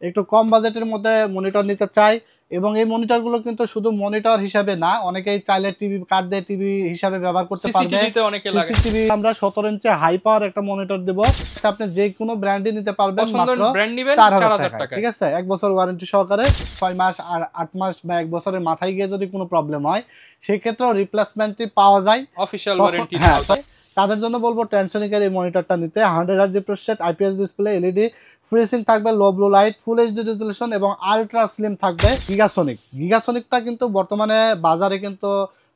একটু কম বাজেটের মধ্যে মনিটর নিতে চাই, এবং এই মনিটরগুলো কিন্তু শুধু মনিটর হিসাবে না, অনেকেই চাইলে টিভি কার্ড দিয়ে টিভি হিসাবে ব্যবহার করতে পারবে। সিসিটিভি আমরা 17 ইঞ্চি হাই পাওয়ার একটা মনিটর দেব, আপনি যে কোনো ব্র্যান্ডই নিতে পারবেন মাত্র 4000 টাকা। ঠিক আছে, 1 বছর ওয়ারেন্টি সহকারে, 6 মাস আর 8 মাস বা 1 বছরের মাথায় গিয়ে যদি কোনো প্রবলেম হয় সেই ক্ষেত্রেও রিপ্লেসমেন্টই পাওয়া যায়, অফিশিয়াল ওয়ারেন্টি। তাদের জন্য বলবো টেনশনিকের এই মনিটরটা নিতে। 100 hertz refresh rate, IPS display, LED, FreeSync থাকবে, low blue light, full HD resolution এবং আলট্রা স্লিম থাকবে। গিগাসনিকটা কিন্তু বর্তমানে বাজারে কিন্তু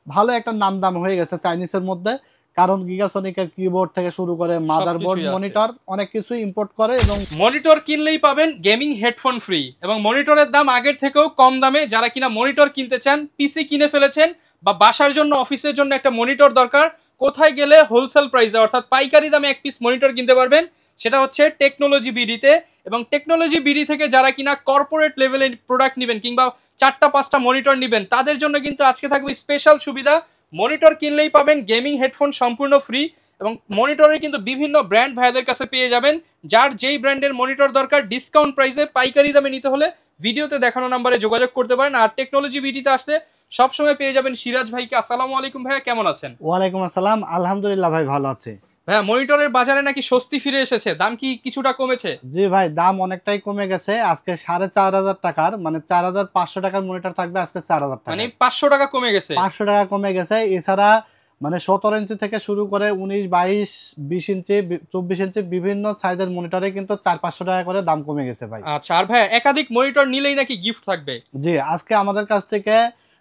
ভালো একটা নাম দাম হয়ে গেছে চাইনিজের মধ্যে, কারণ গিগাসনিকের কিবোর্ড থেকে শুরু করে মাদারবোর্ড, মনিটর অনেক কিছু ইম্পোর্ট করে। এবং মনিটর কিনলেই পাবেন গেমিং হেডফোন ফ্রি, এবং মনিটরের দাম আগের থেকেও কম দামে। যারা কিনা মনিটর কিনতে চান, পিসি কিনে ফেলেছেন বা বাসার জন্য অফিসের জন্য একটা মনিটর দরকার, কোথায় গেলে হোলসেল প্রাইসে অর্থাৎ পাইকারি দামে এক পিস মনিটর কিনতে পারবেন, সেটা হচ্ছে টেকনোলজি বিডিতে। এবং টেকনোলজি বিডি থেকে যারা কিনা কর্পোরেট লেভেলে প্রোডাক্ট নেবেন কিংবা 4টা-5টা মনিটর নেবেন, তাদের জন্য কিন্তু আজকে থাকবে স্পেশাল সুবিধা। মনিটর কিনলেই পাবেন গেমিং হেডফোন সম্পূর্ণ ফ্রি, এবং মনিটরের কিন্তু বিভিন্ন ব্র্যান্ড ভাইদের কাছে পেয়ে যাবেন। যার যেই ব্র্যান্ডের মনিটর দরকার ডিসকাউন্ট প্রাইসে পাইকারি দামে নিতে হলে ভিডিওতে দেখানো নাম্বারে যোগাযোগ করতে পারেন। আর টেকনোলজি বিডিতে আসলে সবসময় পেয়ে যাবেন সিরাজ ভাইকে। আসসালামু আলাইকুম ভাইয়া, কেমন আছেন? ওয়ালাইকুম আসসালাম, আলহামদুলিল্লাহ ভাই, ভালো আছে। ভাইয়া, মনিটরের বাজারে নাকি স্বস্তি ফিরে এসেছে, দাম কি কিছুটা কমেছে? জি ভাই, দাম অনেকটাই কমে গেছে। আজকে 4500 টাকার মানে 4500 টাকার মনিটর থাকবে আজকে 4000 টাকা, মানে 500 টাকা কমে গেছে। 500 টাকা কমে গেছে। এছাড়া মানে 17 ইঞ্চি থেকে শুরু করে 19, 22, 20 ইঞ্চি, 24 ইঞ্চি বিভিন্ন সাইজের মনিটরে কিন্তু 400-500 টাকা করে দাম কমে গেছে ভাই। আচ্ছা, আর ভাই একাধিক মনিটর নিলেই নাকি গিফট থাকবে? জি, আজকে আমাদের কাছ থেকে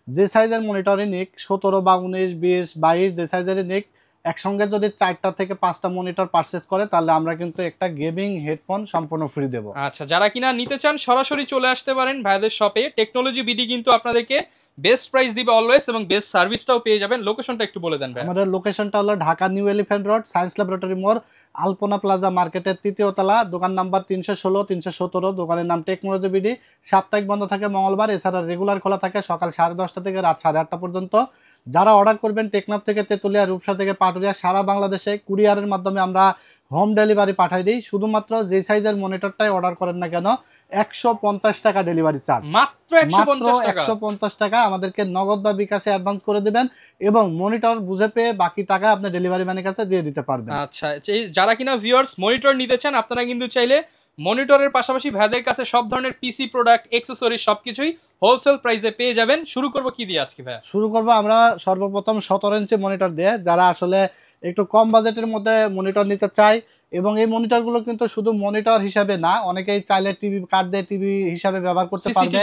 যে সাইজের মনিটরই নিক, 17 বা 19, 20, 22 যে সাইজেরই নিক, একসঙ্গে যদি 4টা থেকে 5টা মনিটর পারচেজ করে তাহলে আমরা কিন্তু একটা গেমিং হেডফোন সম্পূর্ণ ফ্রি দেব। আচ্ছা, যারা কিনা নিতে চান সরাসরি চলে আসতে পারেন ভাইদের শপে। টেকনোলজি বিডি কিন্তু আপনাদেরকে বেস্ট প্রাইস দিবে অলওয়েজ, এবং বেস্ট সার্ভিসটাও পেয়ে যাবেন। লোকেশনটা একটু বলে দেন ভাই। আমাদের লোকেশনটা হলো Dhaka new elephant road, science laboratory মোড়, আলপনা প্লাজা মার্কেটের 3য় তলা, দোকান নাম্বার 316, 317। দোকানের নাম টেকনোলজি বিডি। সাপ্তাহিক বন্ধ থাকে মঙ্গলবার, এছাড়া রেগুলার খোলা থাকে সকাল 10:30 থেকে রাত 8:30 পর্যন্ত। যারা অর্ডার করবেন টেকনাফ থেকে তেতুলিয়া, রূপসা থেকে পাটুরিয়া, সারা বাংলাদেশে কুরিয়ারের মাধ্যমে আমরা হোম ডেলিভারি পাঠাই দিই। শুধুমাত্র যে সাইজের মনিটরটাই অর্ডার করেন না কেন 150 টাকা ডেলিভারি চার্জ, মাত্র 150 টাকা আমাদেরকে নগদ বা বিকাশে অ্যাডভান্স করে দিবেন, এবং মনিটর বুঝে পেয়ে বাকি টাকা আপনি ডেলিভারি ম্যানের কাছে দিয়ে দিতে পারবেন। আচ্ছা, যারা কিনা ভিউয়ার্স মনিটর নিতে চান, আপনারা কিন্তু চাইলে মনিটরের পাশাপাশি ভাইদের কাছে সব ধরনের পিসি প্রোডাক্ট, অ্যাকসেসরিজ সবকিছুই হোলসেল প্রাইসে পেয়ে যাবেন। শুরু করব কি দিয়ে আজকে ভাই? শুরু করব আমরা সর্বপ্রথম 17 ইঞ্চি মনিটর দিয়ে। যারা আসলে একটু কম বাজেটের মধ্যে মনিটর নিতে চায়, এবং এই মনিটরগুলো কিন্তু শুধু মনিটর হিসাবে না, অনেকেই চাইলে টিভি কার্ড দিয়ে টিভি হিসাবে ব্যবহার করতে পারবে,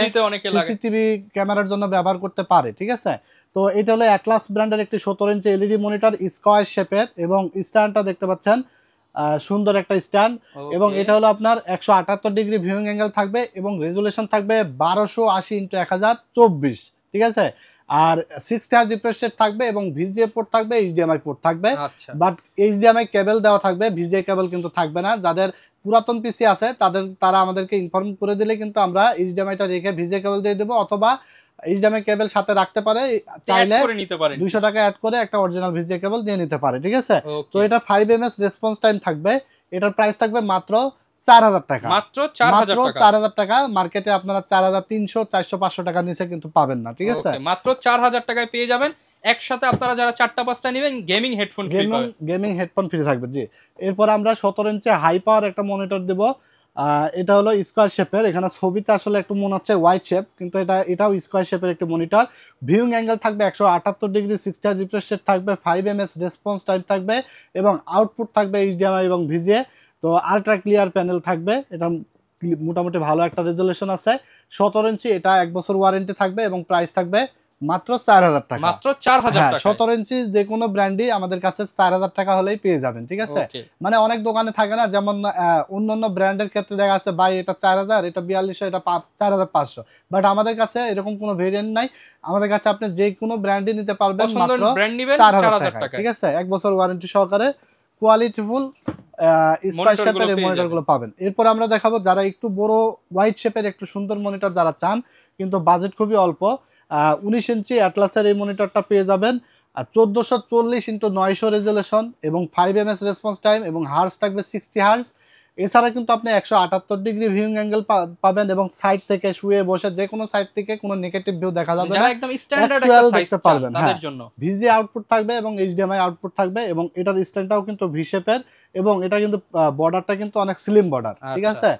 সিসিটিভি ক্যামেরার জন্য ব্যবহার করতে পারে। ঠিক আছে, তো এটা হলো অ্যাটলাস ব্র্যান্ডের একটি 17 ইঞ্চি এলইডি মনিটর, স্কয়ার শেপের, এবং স্ট্যান্ডটা দেখতে পাচ্ছেন সুন্দর একটা স্ট্যান্ড। এবং এটা হলো আপনার 178 ডিগ্রি ভিউইং অ্যাঙ্গেল থাকবে, এবং রেজুলেশন থাকবে 1280x1024। ঠিক আছে, আর 60 হার্জ রিফ্রেশ রেট থাকবে, এবং ভিজিএ পোর্ট থাকবে, এইচডিএমআই পোর্ট থাকবে। বাট এইচডিএমআই কেবল দেওয়া থাকবে, ভিজিএ কেবল কিন্তু থাকবে না। যাদের পুরাতন পিসি আছে তারা আমাদেরকে ইনফর্ম করে দিলে কিন্তু আমরা এইচডিএমআইটা রেখে ভিজিএ কেবল দিয়ে দেবো, অথবা এইচডিএমআই কেবল সাথে রাখতে পারে, চাইলে 200 টাকা অ্যাড করে একটা অরিজিনাল ভিজিএ কেবল দিয়ে নিতে পারে। ঠিক আছে, তো এটা 5 ms রেসপন্স টাইম থাকবে। এটার প্রাইস থাকবে মাত্র 4000 টাকা, মাত্র 4000 টাকা। মার্কেটে আপনারা 4300, 400, 500 টাকা নিচে কিন্তু পাবেন না। ঠিক আছে, মাত্র 4000 টাকায় পেয়ে যাবেন। একসাথে আপনারা যারা 4টা-5টা নেবেন গেমিং হেডফোন ফ্রি পাবেন, গেমিং হেডফোন ফ্রি থাকবে। জি, এরপর আমরা 17 ইঞ্চি হাই পাওয়ার একটা মনিটর দেব। এটা হলো স্কয়ার শেপের, এখানে ছবিতে আসলে একটু মনে হচ্ছে হোয়াইট শেপ, কিন্তু এটাও স্কয়ার শেপের একটি মনিটর। ভিউইং অ্যাঙ্গেল থাকবে 178 ডিগ্রি, 60 হার্জ রিফ্রেশ রেট থাকবে, 5 ms রেসপন্স টাইম থাকবে, এবং আউটপুট থাকবে এইচডিএমআই এবং ভিজিএ। তো আলট্রা ক্লিয়ার প্যানেল থাকবে, এটা মোটামুটি ভালো একটা রেজুলেশন আছে। 17 ইঞ্চি, এটা 1 বছর ওয়ারেন্টি থাকবে, এবং প্রাইস থাকবে মাত্র 4000 টাকা, মাত্র 4000 টাকা। 17 ইঞ্চি যে কোনো ব্র্যান্ডই আমাদের কাছে 4000 টাকা হলেই পেয়ে যাবেন। ঠিক আছে, মানে অনেক দোকানে থাকে না, যেমন অন্যান্য ব্র্যান্ডের ক্ষেত্রে দেখা আছে ভাই এটা 4000, এটা 4200, এটা 4500, বাট আমাদের কাছে এরকম কোনো ভেরিয়েন্ট নাই। আমাদের কাছে আপনি যে কোনো ব্র্যান্ডই নিতে পারবেন মাত্র 4000 টাকা। ঠিক আছে, 1 বছর ওয়ারেন্টি সহকারে কোয়ালিটিফুল স্কয়ার শেপের এই মনিটরগুলো পাবেন। এরপর আমরা দেখাবো যারা একটু বড় হোয়াইট শেপের একটু সুন্দর মনিটর যারা চান, কিন্তু বাজেট খুবই অল্প, 19 ইঞ্চি অ্যাটলাসের এই মনিটরটা পেয়ে যাবেন। 1440x900 রেজুলেশন, এবং 5 ms রেসপন্স টাইম, এবং হার্জ থাকবে 60 হার্জ, এছাড়া কিন্তু আপনি 178 ডিগ্রি ভিউইং অ্যাঙ্গেল পাবেন, এবং সাইড থেকে শুয়ে বসে যে কোনো সাইড থেকে কোনো নেগেটিভ ভিউ দেখা যাবে না, যারা একদম স্ট্যান্ডার্ড একটা সাইজ দেখতে চান পারবেন। তাদের জন্য ভিজি আউটপুট থাকবে এবং এইচডিএমআই আউটপুট থাকবে, এবং এটার স্ট্যান্ডটাও কিন্তু ভি শেপের, এবং এটা কিন্তু বর্ডারটা কিন্তু অনেক স্লিম বর্ডার, ঠিক আছে।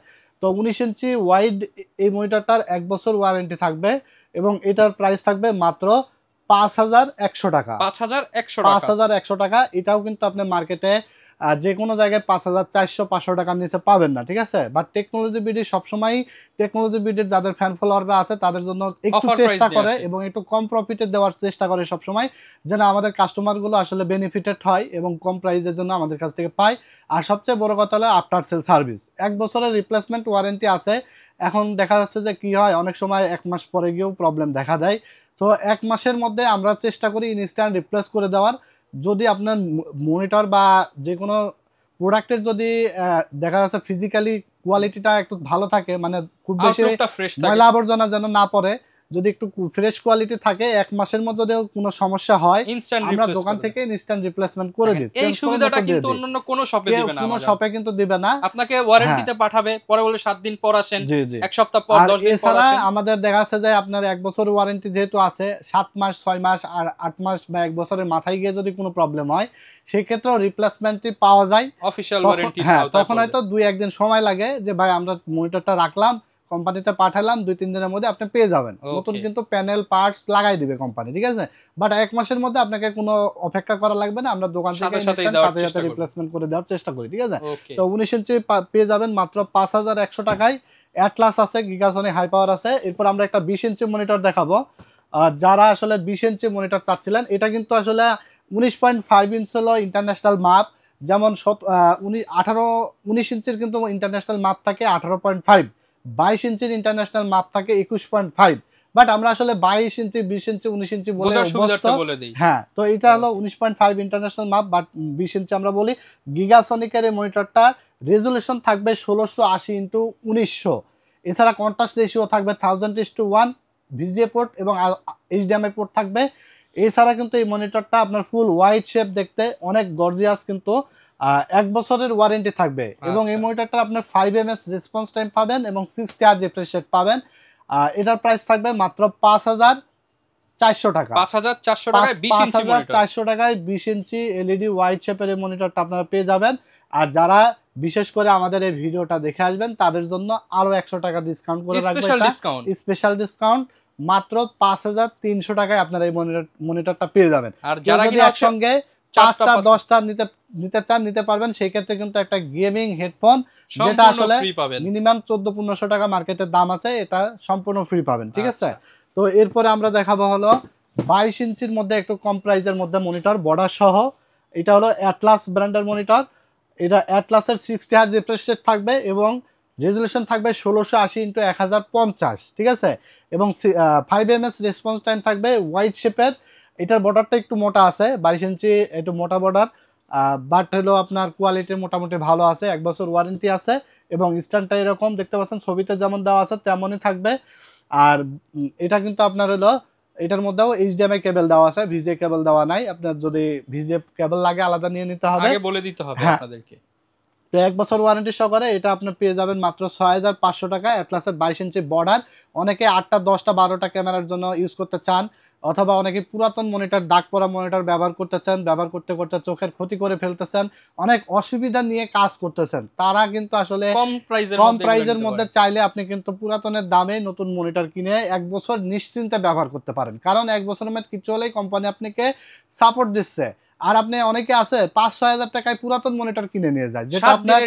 তো 19 ইঞ্চি ওয়াইড এই মনিটরটার 1 বছর ওয়ারেন্টি থাকবে, এবং এটার প্রাইস থাকবে মাত্র 5100 টাকা। 5100 টাকা। এটাও কিন্তু আপনি মার্কেটে যে কোনো জায়গায় 5400-500 টাকার নিচে পাবেন না, ঠিক আছে। বাট টেকনোলজি বিডি সবসময়, টেকনোলজি বিডির যাদের ফ্যান ফলোয়াররা আছে তাদের জন্য একটু চেষ্টা করে এবং একটু কম প্রফিটে দেওয়ার চেষ্টা করে সবসময়, যেন আমাদের কাস্টমারগুলো আসলে বেনিফিটেড হয় এবং কম প্রাইসের জন্য আমাদের কাছ থেকে পায়। আর সবচেয়ে বড় কথা হলো আফটার সেল সার্ভিস, 1 বছরের রিপ্লেসমেন্ট ওয়ারেন্টি আছে। এখন দেখা যাচ্ছে যে কি হয়, অনেক সময় 1 মাস পরে গিয়েও প্রবলেম দেখা দেয়। তো 1 মাসের মধ্যে আমরা চেষ্টা করি ইনস্ট্যান্ট রিপ্লেস করে দেওয়ার। যদি আপনার মনিটর বা যে কোনো প্রোডাক্টের যদি দেখা যাচ্ছে ফিজিক্যালি কোয়ালিটিটা একটু ভালো থাকে, মানে খুব বেশি ময়লা আবর্জনা যেন না পড়ে, যদি একটু ফ্রেশ কোয়ালিটি থাকে, 1 মাসের মধ্যে কোনো সমস্যা হয় আমরা দোকান থেকে ইনস্ট্যান্ট রিপ্লেসমেন্ট করে দিই। এই সুবিধাটা কিন্তু অন্যান্য কোনো শপে দিবে না, কোনো শপে কিন্তু দিবে না। আপনাকে ওয়ারেন্টিতে পাঠাবে, পরে বলে 7 দিন পর আসেন, 1 সপ্তাহ পর, 10 দিন পর আসেন। আমাদের দেখা যাচ্ছে যে আপনার 1 বছর ওয়ারেন্টি যেহেতু আছে, 7 মাস 6 মাস আর 8 মাস বা 1 বছরের মাথায় গিয়ে যদি কোনো প্রবলেম হয়, সেই ক্ষেত্রে রিপ্লেসমেন্টই পাওয়া যায় অফিশিয়াল ওয়ারেন্টি। তখন হয়তো 2-1 দিন সময় লাগে যে ভাই আমরা মনিটরটা রাখলাম, কোম্পানিতে পাঠালাম, 2-3 দিনের মধ্যে আপনি পেয়ে যাবেন। নতুন কিন্তু প্যানেল পার্টস লাগাই দিবে কোম্পানি, ঠিক আছে। বাট 1 মাসের মধ্যে আপনাকে কোনো অপেক্ষা করা লাগবে না, আমরা দোকান থেকে সাথে সাথে রিপ্লেসমেন্ট করে দেওয়ার চেষ্টা করি, ঠিক আছে। তো 19 ইঞ্চি পেয়ে যাবেন মাত্র 5100 টাকায়। অ্যাটলাস আছে, গিগাসনি হাই পাওয়ার আছে। এরপর আমরা একটা 20 ইঞ্চি মনিটর দেখাবো। যারা আসলে 20 ইঞ্চি মনিটর চাচ্ছিলেন, এটা কিন্তু আসলে 19.5 ইঞ্চ হলো ইন্টারন্যাশনাল মাপ। যেমন 19 ইঞ্চির কিন্তু ইন্টারন্যাশনাল মাপ থাকে 18.5, 22 ইঞ্চির ইন্টারন্যাশনাল মাপ থাকে 21.5। বাট আমরা আসলে 22 ইঞ্চি, 20 ইঞ্চি, 19 ইঞ্চি বলে দিই। হ্যাঁ, তো এটা হলো 19.5 ইন্টারন্যাশনাল মাপ, বাট 20 ইঞ্চি আমরা বলি। গিগাসনিকের এই মনিটরটা রেজুলেশন থাকবে 1680x1900। এছাড়া কন্ট্রাস্ট রেশিও থাকবে 1000:1, ভিজিএ পোর্ট এবং এইচডিএমআই পোর্ট থাকবে। এছাড়া কিন্তু এই মনিটরটা আপনার ফুল হোয়াইট শেপ, দেখতে অনেক গর্জিয়াস, কিন্তু 1 বছরের ওয়ারেন্টি থাকবে। এবং এই মনিটরটা আপনার 5 ms রেসপন্স টাইম পাবেন এবং 60 Hz রিফ্রেশ রেট পাবেন। এটার প্রাইস থাকবে মাত্র 5400 টাকা। 5400 টাকায় 20 ইঞ্চি মনিটর। 5400 টাকায় 20 ইঞ্চি এলইডি হোয়াইট শেপের এই মনিটরটা আপনারা পেয়ে যাবেন। আর যারা বিশেষ করে আমাদের এই ভিডিওটা দেখে আসবেন তাদের জন্য আরো 100 টাকা ডিসকাউন্ট করে রাখবো, স্পেশাল ডিসকাউন্ট মাত্র 5300 টাকায় আপনারা এই মনিটরটা পেয়ে যাবেন। আর যারা যদি একসঙ্গে 5টা 10টা নিতে চান নিতে পারবেন। সেই ক্ষেত্রে কিন্তু একটা গেমিং হেডফোন, যেটা আসলে মিনিমাম 1400-1500 টাকা মার্কেটের দাম আছে, এটা সম্পূর্ণ ফ্রি পাবেন, ঠিক আছে। তো এরপরে আমরা দেখাবো হলো 22 ইঞ্চির মধ্যে একটু কম প্রাইজের মধ্যে মনিটর, বর্ডার সহ। এটা হলো অ্যাটলাস ব্র্যান্ডের মনিটর। এটা অ্যাটলাসের 60 Hz রিফ্রেশ রেট থাকবে এবং রেজুলেশন থাকবে 1680x1050, ঠিক আছে। এবং 5 ms রেসপন্স টাইম থাকবে, হোয়াইট শেপের। এটার বর্ডারটা একটু মোটা আছে, 22 ইঞ্চি একটু মোটা বর্ডার, বাট হলো আপনার কোয়ালিটি মোটামুটি ভালো আছে। 1 বছর ওয়ারেন্টি আছে এবং স্ট্যান্ডটা এরকম দেখতে পাচ্ছেন, ছবিতে যেমন দেওয়া আছে তেমনই থাকবে। আর এটা কিন্তু আপনার হলো, এটার মধ্যেও এইচডিএমআই কেবল দেওয়া আছে, ভিজিএ কেবল দেওয়া নাই। আপনার যদি ভিজিএ কেবল লাগে আলাদা নিয়ে নিতে হবে, আগে বলে দিতে হবে আপনাদেরকে। তো 1 বছর ওয়ারেন্টি সহকারে এটা আপনি পেয়ে যাবেন মাত্র 6500 টাকা। অ্যাটলাসের 22 ইঞ্চি বর্ডার। অনেকে 8টা 10টা 12টা ক্যামেরার জন্য ইউজ করতে চান, অথবা অনেকে পুরাতন মনিটর, দাগ পড়া মনিটর ব্যবহার করতে চান, ব্যবহার করতে করতে চোখের ক্ষতি করে ফেলতেছেন, অনেক অসুবিধা নিয়ে কাজ করতেছেন, তারা কিন্তু আসলে কম প্রাইজের মধ্যে চাইলে আপনি কিন্তু পুরাতনের দামে নতুন মনিটর কিনে 1 বছর নিশ্চিন্তে ব্যবহার করতে পারেন। কারণ 1 বছরের মধ্যে কিছু হলেই কোম্পানি আপনাকে সাপোর্ট দিচ্ছে। আর আপনি অনেকে আছে 5-6 হাজার টাকায় পুরাতন মনিটর কিনে নিয়ে যায়, যেটা আপনার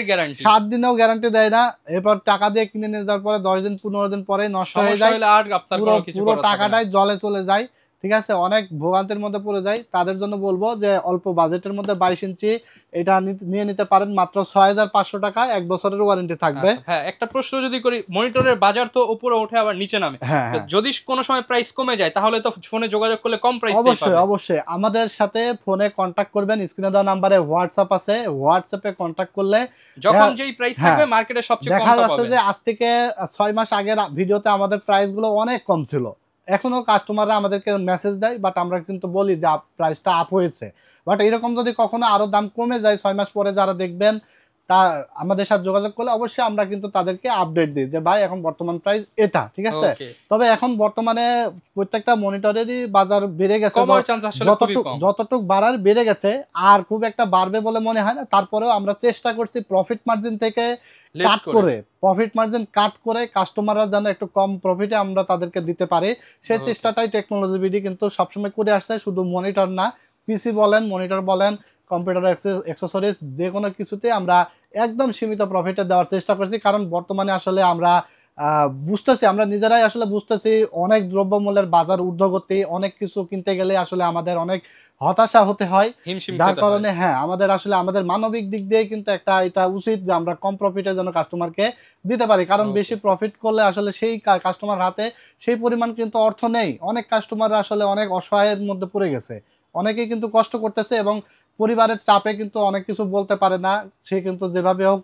7 দিনেও গ্যারান্টি দেয় না। এরপর টাকা দিয়ে কিনে নিয়ে যাওয়ার পরে 10 দিন 15 দিন পরে নষ্ট হয়ে যায়, পুরো টাকাটাই জলে চলে যায়, ঠিক আছে। অনেক ভোগান্তির মধ্যে পড়ে যায়। তাদের জন্য বলবো যে অল্প বাজেটের মধ্যে 22 ইঞ্চি এটা নিয়ে নিতে পারেন মাত্র 6500 টাকা, 1 বছরের ওয়ারেন্টি থাকবে। হ্যাঁ, একটা প্রশ্ন যদি করি, মনিটরের বাজার তো উপরে ওঠে আবার নিচে নামে, যদি কোনো সময় প্রাইস কমে যায় তাহলে তো ফোনে যোগাযোগ করলে কম প্রাইস পাবেন। অবশ্যই আমাদের সাথে ফোনে কন্টাক্ট করবেন, স্ক্রিনে দেওয়া নম্বরে হোয়াটসঅ্যাপ আছে, হোয়াটসঅ্যাপে কন্টাক্ট করলে যখন যেই প্রাইস থাকবে মার্কেটে সবচেয়ে কম দেখা যাচ্ছে যে আজ থেকে 6 মাস আগের ভিডিওতে আমাদের প্রাইসগুলো অনেক কম ছিল। এখনো কাস্টমাররা আমাদেরকে মেসেজ দেয়, বাট আমরা কিন্তু বলি যে প্রাইসটা আপ হয়েছে। বাট এরকম যদি কখনো আরো দাম কমে যায় 6 মাস পরে, যারা দেখবেন তা আমাদের সাথে যোগাযোগ করলে অবশ্যই আমরা কিন্তু তাদেরকে আপডেট দিই যে ভাই এখন বর্তমান প্রাইস এটা, ঠিক আছে। তবে এখন বর্তমানে প্রত্যেকটা মনিটরেরই বাজার বেড়ে গেছে, যতটুক বাড়ার বেড়ে গেছে, আর খুব একটা বাড়বে বলে মনে হয় না। তারপরেও আমরা চেষ্টা করছি প্রফিট মার্জিন থেকে প্রফিট মার্জিন কাট করে কাস্টমাররা যেন একটু কম প্রফিটে আমরা তাদেরকে দিতে পারি, সেই চেষ্টাটাই টেকনোলজি বিডি কিন্তু সবসময় করে আসছে। শুধু মনিটর না, পিসি বলেন, মনিটর বলেন, কম্পিউটার অ্যাক্সেসরিজ, যে কোনো কিছুতে আমরা একদম সীমিত প্রফিটে দেওয়ার চেষ্টা করছি। কারণ বর্তমানে আসলে আমরা বুঝতেছি, আমরা নিজেরাই আসলে বুঝতেছি অনেক দ্রব্যমূল্যের বাজার ঊর্ধ্বগতি, অনেক কিছু কিনতে গেলে আসলে আমাদের অনেক হতাশা হতে হয়, যার কারণে আমাদের আসলে আমাদের মানবিক দিক দিয়ে কিন্তু একটা এটা উচিত যে আমরা কম প্রফিটে যেন কাস্টমারকে দিতে পারি। কারণ বেশি প্রফিট করলে আসলে সেই কাস্টমার হাতে সেই পরিমাণ কিন্তু অর্থ নেই। অনেক কাস্টমার আসলে অনেক অসহায়ের মধ্যে পড়ে গেছে, অনেকেই কিন্তু কষ্ট করতেছে এবং পরিবারের চাপে কিন্তু অনেক কিছু বলতে পারে না। সে কিন্তু যেভাবে হোক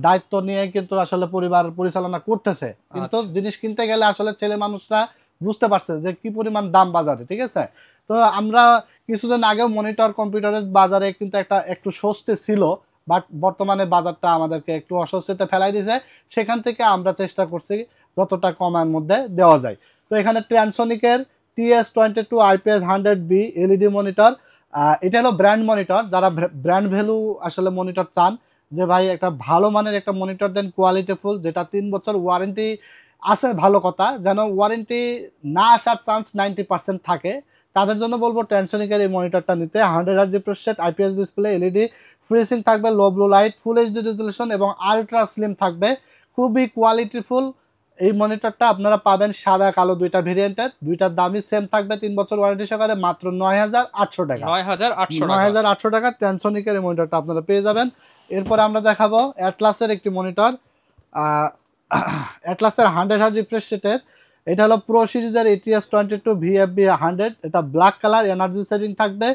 দায়িত্ব নিয়ে কিন্তু আসলে পরিবার পরিচালনা করতেছে, কিন্তু জিনিস কিনতে গেলে আসলে ছেলে মানুষরা বুঝতে পারছে যে কি পরিমাণ দাম বাজারে, ঠিক আছে। তো আমরা কিছুদিন আগেও মনিটর কম্পিউটারের বাজারে কিন্তু একটু স্বস্তি ছিল, বাট বর্তমানে বাজারটা আমাদেরকে একটু অস্বস্তিতে ফেলাই দিয়েছে। সেখান থেকে আমরা চেষ্টা করছি যতটা কমের মধ্যে দেওয়া যায়। তো এখানে ট্রান্সনিকের TS22 IPS 100B LED monitor, এটা হলো ব্র্যান্ড মনিটর। যারা ব্র্যান্ড ভ্যালু আসলে মনিটর চান, যে ভাই একটা ভালো মানের একটা মনিটর দেন, কোয়ালিটিফুল, যেটা 3 বছর ওয়ারেন্টি আছে, ভালো কথা, যেন ওয়ারেন্টি না আসার চান্স 90% থাকে, তাদের জন্য বলবো ট্রান্সনিকের এই মনিটরটা নিতে। 100Hz refresh rate, IPS display, LED freezing থাকবে, লো ব্লু লাইট, ফুল HD রেজলিউশন এবং আলট্রা স্লিম থাকবে, খুবই কোয়ালিটিফুল। এই মনিটরটা আপনারা পাবেন সাদা কালো দুইটা ভেরিয়েন্টের, দুইটার দামই সেম থাকবে 3 বছর ওয়ারেন্টি সহকারে, মাত্র 9,800 টাকা। 9,800 টাকা ট্রান্সনিকের এই মনিটরটা আপনারা পেয়ে যাবেন। এরপরে আমরা দেখাবো অ্যাটলাসের একটি মনিটর, অ্যাটলাসের 100Hz রিফ্রেশ রেটের। এটা হলো প্রো সিরিজের ATS22 VFB 100। এটা ব্ল্যাক কালার, এনার্জি সেভিং থাকবে,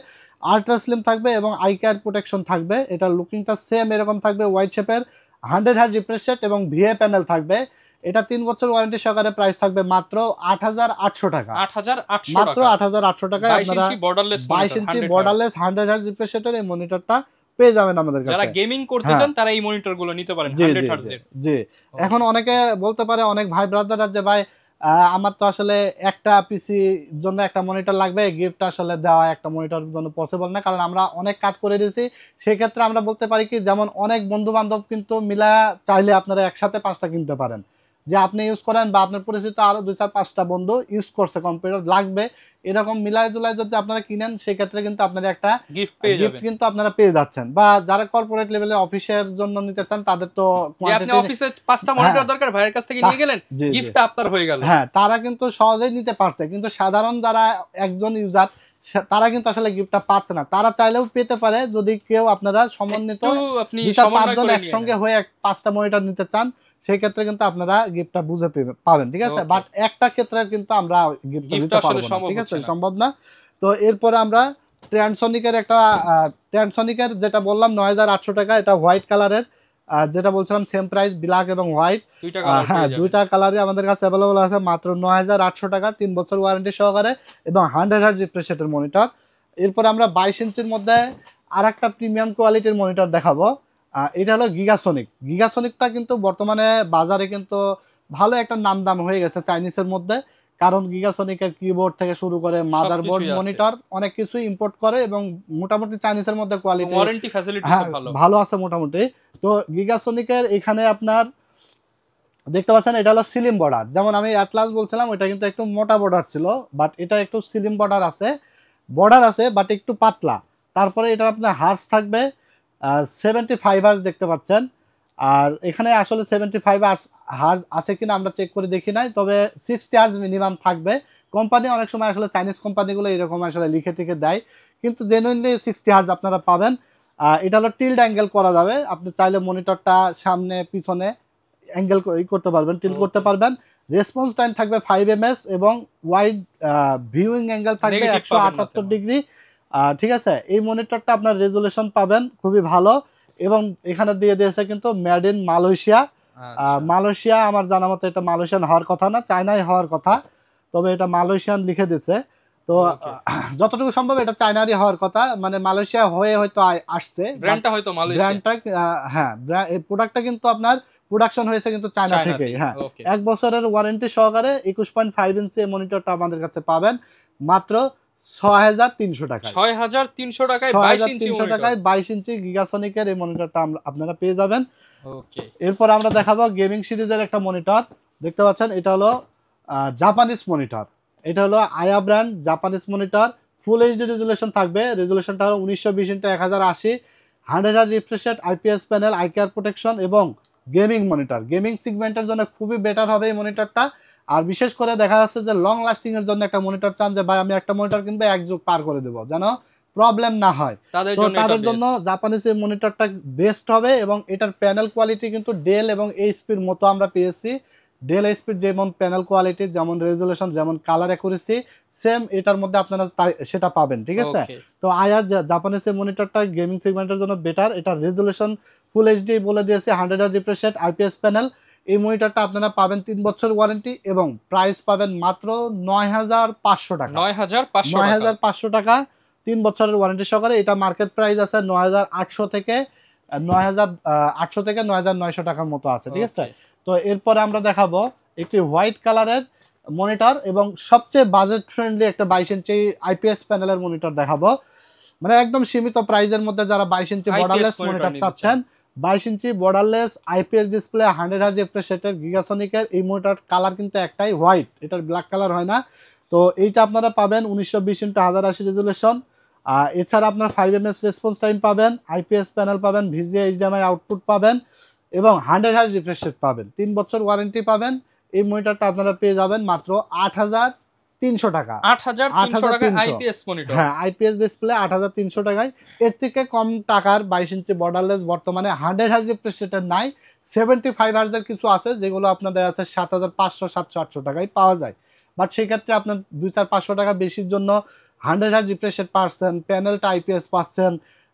আলট্রা স্লিম থাকবে এবং আই কেয়ার প্রোটেকশন থাকবে। এটা লুকিংটা সেম এরকম থাকবে, ওয়াইড শেপের, 100Hz রিফ্রেশ রেট এবং VA প্যানেল থাকবে। এটা 3 বছর ওয়ারেন্টি সহকারে, প্রাইস থাকবে মাত্র 8,800 টাকা। মাত্র 8,800 টাকায় আপনারা 22 ইঞ্চি বর্ডারলেস 100Hz রিফ্রেশ রেটের এই মনিটরটা পেয়ে যাবেন আমাদের কাছে। যারা গেমিং করতে চান তারা এই মনিটরগুলো নিতে পারেন 100Hz এর। জি, এখন অনেকে বলতে পারে, অনেক ভাই ব্রাদাররা, যে ভাই আমার তো আসলে একটা পিসি জন্য একটা মনিটর লাগবে, গিফট আসলে দেওয়া একটা মনিটরের জন্য পসিবল না, কারণ আমরা অনেক কাট করে দিয়েছি। সেক্ষেত্রে আমরা বলতে পারি কি, যেমন অনেক বন্ধু বান্ধব কিন্তু মিলা চাইলে আপনারা একসাথে 5টা কিনতে পারেন, যে আপনি ইউজ করেন বা আপনার পরিচিত আরো 2-4-5টা বন্ধু ইউজ করছে কম্পিউটার লাগবে, এরকম মিলাই জুলাই যদি আপনারা কিনেন, সেক্ষেত্রে কিন্তু আপনারা একটা গিফট কিন্তু আপনারা পেয়ে যাচ্ছেন। বা যারা কর্পোরেট লেভেলে অফিসের জন্য নিতে চান, তাদের তো আপনি অফিসে 5টা মনিটর দরকার, ভাইয়ের কাছ থেকে নিয়ে গেলেন, গিফটটা আপনার হয়ে গেল। তারা কিন্তু সহজেই নিতে পারছে, কিন্তু সাধারণ যারা একজন ইউজার, তারা কিন্তু আসলে গিফটটা পাচ্ছে না। তারা চাইলেও পেতে পারে, যদি কেউ আপনারা সমন্বিত 5জন একসঙ্গে হয়ে 5টা মনিটর নিতে চান, সেই ক্ষেত্রে কিন্তু আপনারা গিফটটা বুঝে পাবেন, ঠিক আছে। বাট একটা ক্ষেত্রে কিন্তু আমরা গিফট দিতে পারবো না, ঠিক আছে, সম্ভব না। তো এরপরে আমরা ট্রান্সনিকের যেটা বললাম 9,800 টাকা, এটা হোয়াইট কালারের, যেটা বলছিলাম সেম প্রাইস, ব্ল্যাক এবং হোয়াইট, দুইটা কালারই আমাদের কাছে অ্যাভেলেবল আছে, মাত্র 9,800 টাকা 3 বছর ওয়ারেন্টি সহকারে এবং 100Hz রিফ্রেশ রেটের মনিটর। এরপরে আমরা 22 ইঞ্চির মধ্যে আর একটা প্রিমিয়াম কোয়ালিটির মনিটর দেখাবো। এটা হলো গিগাসনিকটা কিন্তু বর্তমানে বাজারে কিন্তু ভালো একটা নাম দাম হয়ে গেছে চাইনিজের মধ্যে, কারণ গিগাসনিকের কিবোর্ড থেকে শুরু করে মাদারবোর্ড, মনিটর অনেক কিছু ইম্পোর্ট করে এবং মোটামুটি চাইনিজের মধ্যে কোয়ালিটি ওয়ারেন্টি ফ্যাসিলিটিস ভালো আছে মোটামুটি। তো গিগাসনিকের এখানে আপনার দেখতে পাচ্ছেন, এটা হলো স্লিম বর্ডার। যেমন আমি অ্যাটলাস বলছিলাম, ওইটা কিন্তু একটু মোটা বর্ডার ছিল, বাট এটা একটু স্লিম বর্ডার আছে, বাট একটু পাতলা। তারপরে এটা আপনার হার্স থাকবে 75 হার্জ দেখতে পাচ্ছেন। আর এখানে আসলে 75 হার্জ আছে কিনা আমরা চেক করে দেখি নাই, তবে 60 হার্জ মিনিমাম থাকবে। কোম্পানি অনেক সময় আসলে চাইনিজ কোম্পানিগুলো এরকম আসলে লিখে টিখে দেয়, কিন্তু জেনুইনলি 60 হার্জ আপনারা পাবেন। এটা হলো টিল্ড অ্যাঙ্গেল করা যাবে, আপনি চাইলে মনিটরটা সামনে পিছনে অ্যাঙ্গেল করতে পারবেন, টিল্ড করতে পারবেন। রেসপন্স টাইম থাকবে 5 ms এবং ওয়াইড ভিউইং অ্যাঙ্গেল থাকবে 178 ডিগ্রি, ঠিক আছে। এই মনিটরটা আপনার রেজুলেশন পাবেন খুবই ভালো, এবং এখানে দিয়ে দিয়েছে কিন্তু মেড ইন মালয়েশিয়া। মালয়েশিয়া আমার জানা মতো এটা মালয়েশিয়ান হওয়ার কথা না, চায়নায় হওয়ার কথা, তবে এটা মালয়েশিয়ান লিখে দিয়েছে। তো যতটুকু সম্ভব এটা চায়নারই হওয়ার কথা, মানে মালয়েশিয়া হয়ে হয়তো আসছে ব্র্যান্ডটা হয়তো মালয়েশিয়া, ব্র্যান্ডটা হ্যাঁ এই প্রোডাক্টটা কিন্তু আপনার প্রোডাকশন হয়েছে কিন্তু চায়না থেকে। হ্যাঁ, 1 বছরের ওয়ারেন্টি সহকারে 21.5 ইঞ্চি মনিটরটা আমাদের কাছে পাবেন মাত্র 6300 টাকায়। 6300 টাকায় 22 টাকায় 22 ইঞ্চি গিগাসনিকের এই মনিটরটা আপনারা পেয়ে যাবেন। ওকে, এরপর আমরা দেখাবো গেমিং সিরিজের একটা মনিটর, দেখতে পাচ্ছেন এটা হলো জাপানিজ মনিটর, এটা হলো আয়া ব্র্যান্ড জাপানিজ মনিটর। ফুল এইচডি রেজুলেশন থাকবে, রেজুলেশনটা হলো 1920x1080, 100 Hz refresh rate, IPS panel, eye care protection এবং গেমিং মনিটর। গেমিং সেগমেন্টের জন্য খুবই বেটার হবে এই মনিটরটা। আর বিশেষ করে দেখা যাচ্ছে যে লং লাস্টিং এর জন্য একটা মনিটর চান, যে ভাই আমি একটা মনিটর কিনবে 1 যুগ পার করে দেবো, যেন প্রবলেম না হয়, তাদের জন্য জাপানিজ এই মনিটরটা বেস্ট হবে। এবং এটার প্যানেল কোয়ালিটি কিন্তু ডেল এবং এইচপির মতো আমরা পেয়েছি। ডেল এইচপির যেমন প্যানেল কোয়ালিটি, যেমন রেজুলেশন, যেমন কালার অ্যাকুরেসি, সেম এটার মধ্যে আপনারা সেটা পাবেন, ঠিক আছে। তো আয়ার জাপানিজ এই মনিটরটা গেমিং সেগমেন্টের জন্য বেটার। এটা রেজুলেশন ফুল এইচডি বলে দিয়েছে, 100 Hz refresh rate, IPS panel. এই মনিটরটা আপনারা পাবেন 3 বছর ওয়ারেন্টি এবং প্রাইস পাবেন মাত্র 9500 টাকা। 9500 টাকা 3 বছরের ওয়ারেন্টি সহকারে। এটা মার্কেট প্রাইস আছে 9800 থেকে 9900 টাকার মতো আছে, ঠিক আছে। তো এরপরে আমরা দেখাবো একটি হোয়াইট কালারের মনিটর এবং সবচেয়ে বাজেট ফ্রেন্ডলি একটা 22 ইঞ্চি আইপিএস প্যানেলের মনিটর দেখাবো। মানে একদম সীমিত প্রাইজের মধ্যে যারা 22 ইঞ্চি বর্ডারলেস মনিটর চাচ্ছেন, 22 inch borderless IPS display, 100 Hz refresh রেটের গিগাসনিকের এই মনিটর কালার কিন্তু একটাই হোয়াইট, এটার ব্ল্যাক কালার হয় না। তো এইটা আপনারা পাবেন 1920x1080 রেজুলেশন। এছাড়া আপনার 5ms রেসপন্স টাইম পাবেন, আইপিএস প্যানেল পাবেন, ভিজিএ এইচডিএমআই আউটপুট পাবেন এবং 100 Hz রিফ্রেশ রেট পাবেন, 3 বছর ওয়ারেন্টি পাবেন। এই মনিটরটা আপনারা পেয়ে যাবেন মাত্র 8300 টাকা। 8300 টাকা আইপিএস মনিটর, হ্যাঁ আইপিএস ডিসপ্লে 8300 টাকায়। এর থেকে কম টাকার 22 ইঞ্চি বর্ডারলেস বর্তমানে 100 Hz রিফ্রেশ রেটের নাই, 75 Hz এর কিছু আছে যেগুলো আপনাদের আছে 7500, 700, 800 টাকায় পাওয়া যায়। বাট সেই ক্ষেত্রে আপনার 200-500 টাকা বেশির জন্য 100 Hz রিফ্রেশ রেট পাচ্ছেন, প্যানেলটা আইপিএস পাচ্ছেন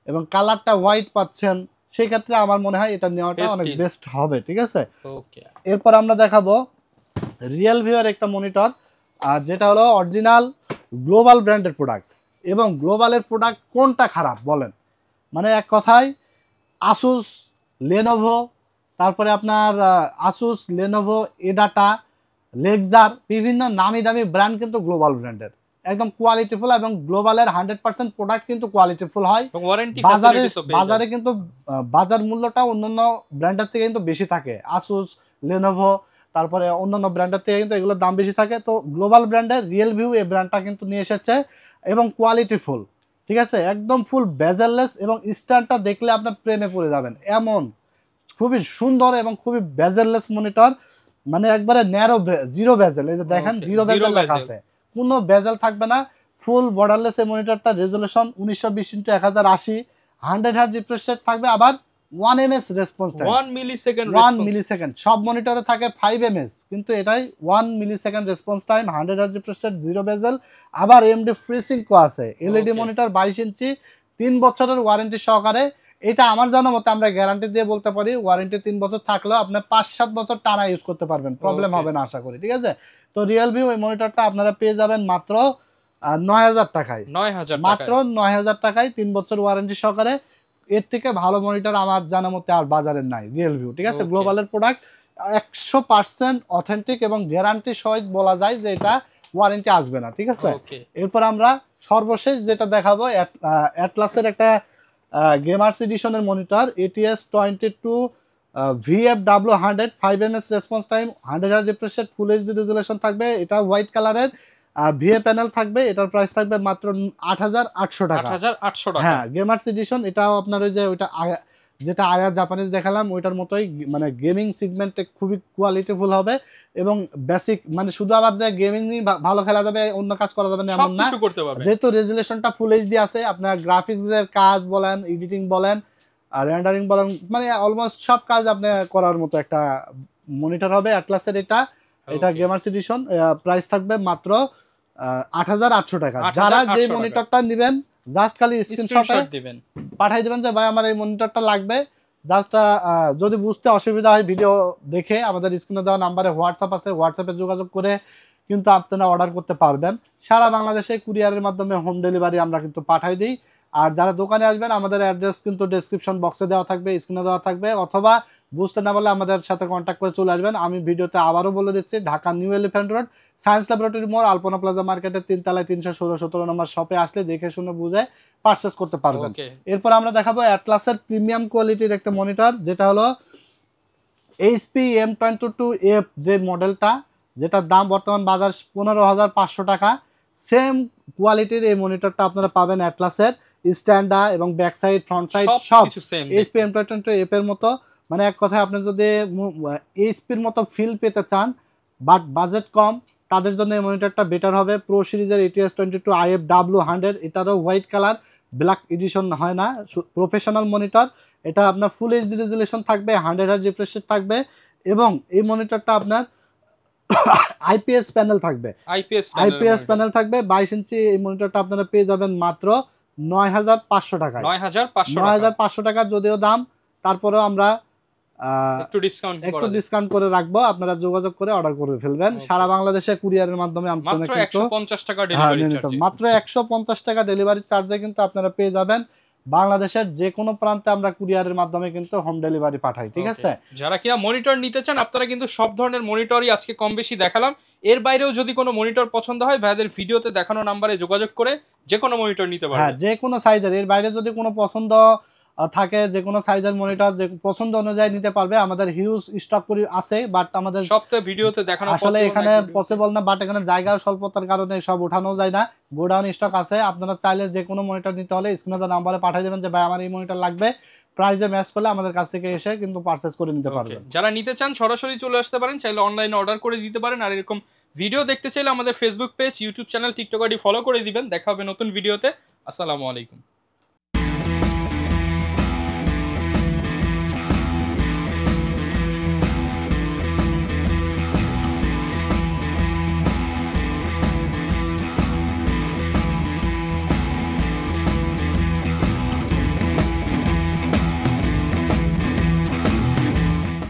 এবং কালারটা হোয়াইট পাচ্ছেন। সেই ক্ষেত্রে আমার মনে হয় এটা নেওয়াটা অনেক বেস্ট হবে, ঠিক আছে। ওকে, এরপর আমরা দেখাবো রিয়েলভিউর একটা মনিটর, যেটা হলো অরিজিনাল গ্লোবাল ব্র্যান্ডের প্রোডাক্ট। এবং গ্লোবালের প্রোডাক্ট কোনটা খারাপ বলেন, মানে এক কথায় আসুস, লেনোভো, তারপরে আপনার আসুস, লেনোভো, এডাটা, লেক্সার, বিভিন্ন নামি দামি ব্র্যান্ড কিন্তু গ্লোবাল ব্র্যান্ডের একদম কোয়ালিটিফুল এবং গ্লোবালের 100% প্রোডাক্ট কিন্তু কোয়ালিটিফুল হয়। বাজারে কিন্তু বাজার মূল্যটা অন্যান্য ব্র্যান্ডের থেকে কিন্তু বেশি থাকে, আসুস, লেনোভো, তারপরে অন্যান্য ব্র্যান্ডের থেকে কিন্তু এগুলোর দাম বেশি থাকে। তো গ্লোবাল ব্র্যান্ডের রিয়েলভিউ এই ব্র্যান্ডটা কিন্তু নিয়ে এসেছে এবং কোয়ালিটিফুল, ঠিক আছে, একদম ফুল বেজেললেস এবং স্ট্যান্ডটা দেখলে আপনার প্রেমে পড়ে যাবেন, এমন খুবই সুন্দর এবং খুবই বেজেললেস মনিটর, মানে একবারে ন্যারো, জিরো বেজেল। এই যে দেখেন জিরো বেজেল লেখা আছে, কোনো বেজেল থাকবে না, ফুল বর্ডারলেস এই মনিটরটা। Resolution 1920x1080, 100 Hz refresh rate থাকবে, আবার 1ms রেসপন্স টাইম, 1 মিলিসেকেন্ড। সব মনিটরে থাকে 5ms, কিন্তু এটাই 1 millisecond response time, 100 Hz refresh rate, zero bezel, আবার এমডি ফ্রিসিংকো আছে। এলইডি মনিটর 22 ইঞ্চি, 3 বছরের ওয়ারেন্টি সহকারে। এটা আমার জানা মতে আমরা গ্যারান্টি দিয়ে বলতে পারি, ওয়ারেন্টি 3 বছর থাকলেও আপনি 5-7 বছর টানা ইউজ করতে পারবেন, প্রবলেম হবে না আশা করি, ঠিক আছে। তো রিয়েলভিউ এই মনিটরটা আপনারা পেয়ে যাবেন মাত্র 9000 টাকায়, মাত্র 9000 টাকায় 3 বছর ওয়ারেন্টি সহকারে। এর থেকে ভালো মনিটর আমার জানা মতে আর বাজারে নাই রিয়েলভিউ, ঠিক আছে। গ্লোবালের প্রোডাক্ট 100% অথেন্টিক এবং গ্যারান্টি সহিত বলা যায় যে এটা ওয়ারেন্টি আসবে না, ঠিক আছে। এরপর আমরা সর্বশেষ যেটা দেখাবো অ্যাটলাসের একটা গেমার্স এডিশনের monitor, ATS 22 VFW 100, 5ms response time, 100 Hz refresh rate, full HD resolution থাকবে। এটা হোয়াইট কালারের ভিএ প্যানেল থাকবে। এটার প্রাইস থাকবে মাত্র 8800 টাকা। হ্যাঁ গেমার্স এডিশন। এটাও আপনার ওই যে ওইটা যেটা আয়া জাপানিজ দেখালাম ওইটার মতোই, মানে গেমিং সেগমেন্টে খুবই কোয়ালিটিফুল হবে এবং বেসিক, মানে শুধু আবার যে গেমিং নিয়ে ভালো খেলা যাবে, অন্য কাজ করা যাবে না এমন না, যেহেতু রেজুলেশনটা ফুল এইচডি আছে, আপনার গ্রাফিক্সের কাজ বলেন, এডিটিং বলেন, আর রেন্ডারিং বলেন, মানে অলমোস্ট সব কাজ আপনি করার মতো একটা মনিটর হবে অ্যাটলাসের এটা। এটা গেমার্স এডিশন, প্রাইস থাকবে মাত্র 8800 টাকা। যারা যে মনিটরটা নেবেন জাস্ট খালি স্ক্রিনশট দিবেন, পাঠাই দিবেন যে ভাই আমার এই মনিটরটা লাগবে। জাস্ট যদি বুঝতে অসুবিধা হয় ভিডিও দেখে আমাদের স্ক্রিনে দেওয়া নাম্বারে হোয়াটসঅ্যাপ আছে, হোয়াটসঅ্যাপে যোগাযোগ করে কিন্তু আপনারা অর্ডার করতে পারবেন। সারা বাংলাদেশে কুরিয়ারের মাধ্যমে হোম ডেলিভারি আমরা কিন্তু পাঠাই দিই। আর যারা দোকানে আসবেন আমাদের অ্যাড্রেস কিন্তু ডেসক্রিপশন বক্সে দেওয়া থাকবে, স্ক্রিনে দেওয়া থাকবে, অথবা বুঝতে না পারলে আমাদের সাথে কন্ট্যাক্ট করে চলে আসবেন। আমি ভিডিওতে আবারও বলে দিচ্ছি, Dhaka new elephant road science laboratory মোড় আলপনা প্লাজা মার্কেটের 3 তলায় 316-17 নম্বর শপে আসলে দেখে শুনে বুঝে পারচেস করতে পারবেন। এরপর আমরা দেখাবো অ্যাটলাসের প্রিমিয়াম কোয়ালিটির একটা মনিটর, যেটা হলো HP M22F যে মডেলটা, যেটার দাম বর্তমান বাজার 15,500 টাকা। সেম কোয়ালিটির এই মনিটরটা আপনারা পাবেন অ্যাটলাসের, স্ট্যান্ডা এবং ব্যাক সাইড ফ্রন্ট সাইড সব HP M22F এর মতো। মানে এক কথায় আপনি যদি এইচপির মতো ফিল পেতে চান বাট বাজেট কম, তাদের জন্য এই মনিটরটা বেটার হবে। প্রো সিরিজের ATS 22 IFW100, এটারও হোয়াইট কালার, ব্ল্যাক এডিশন হয় না, প্রফেশনাল মনিটর। এটা আপনার ফুল এইচডি রেজুলেশন থাকবে, 100 হার্জ রিফ্রেশ রেট থাকবে, এবং এই মনিটরটা আপনার আইপিএস প্যানেল থাকবে, আইপিএস প্যানেল থাকবে 22 ইঞ্চি। এই মনিটরটা আপনারা পেয়ে যাবেন মাত্র 9,500 টাকায়। 9,500 টাকা যদিও দাম, তারপরেও আমরা একটু ডিসকাউন্ট করে রাখবো, আপনারা যোগাযোগ করে অর্ডার করে ফেলবেন। সারা বাংলাদেশে কুরিয়ারের মাধ্যমে মাত্র 150 টাকা ডেলিভারি চার্জ, মাত্র 150 টাকা ডেলিভারি চার্জে কিন্তু আপনারা পেয়ে যাবেন। বাংলাদেশের যে কোনো প্রান্তে আমরা কুরিয়ারের মাধ্যমে কিন্তু হোম ডেলিভারি পাঠাই, ঠিক আছে। যারা কিনা মনিটর নিতে চান আপনারা কিন্তু সব ধরনের মনিটরই আজকে কম বেশি দেখালাম। এর বাইরেও যদি কোনো মনিটর পছন্দ হয় ভাইদের ভিডিওতে দেখানো নাম্বারে যোগাযোগ করে যে কোনো মনিটর নিতে পারবেন। হ্যাঁ, যে কোনো সাইজের, এর বাইরে যদি কোনো পছন্দ থাকে, যে কোনো সাইজের মনিটর যে পছন্দ অনুযায়ী নিতে পারবে। আমাদের হিউজ স্টক আছে, বাট আমাদের সবটা ভিডিওতে দেখানো আসলে এখানে পসিবল না, বাট এখানে জায়গা স্বল্পতার কারণে সব ওঠানো যায় না। গোডাউন স্টক আছে, আপনারা চাইলে যে কোনো মনিটর নিতে হলে স্ক্রিনে নাম্বারে পাঠিয়ে দেবেন যে ভাই আমার এই মনিটর লাগবে, প্রাইসে ম্যাচ করলে আমাদের কাছ থেকে এসে কিন্তু পারচেজ করে নিতে পারবেন। যারা নিতে চান সরাসরি চলে আসতে পারেন, চাইলে অনলাইনে অর্ডার করে দিতে পারেন। আর এরকম ভিডিও দেখতে চাইলে আমাদের Facebook page, YouTube channel, TikTok ID follow করে দিবেন। দেখা হবে নতুন ভিডিওতে। আসসালামু আলাইকুম।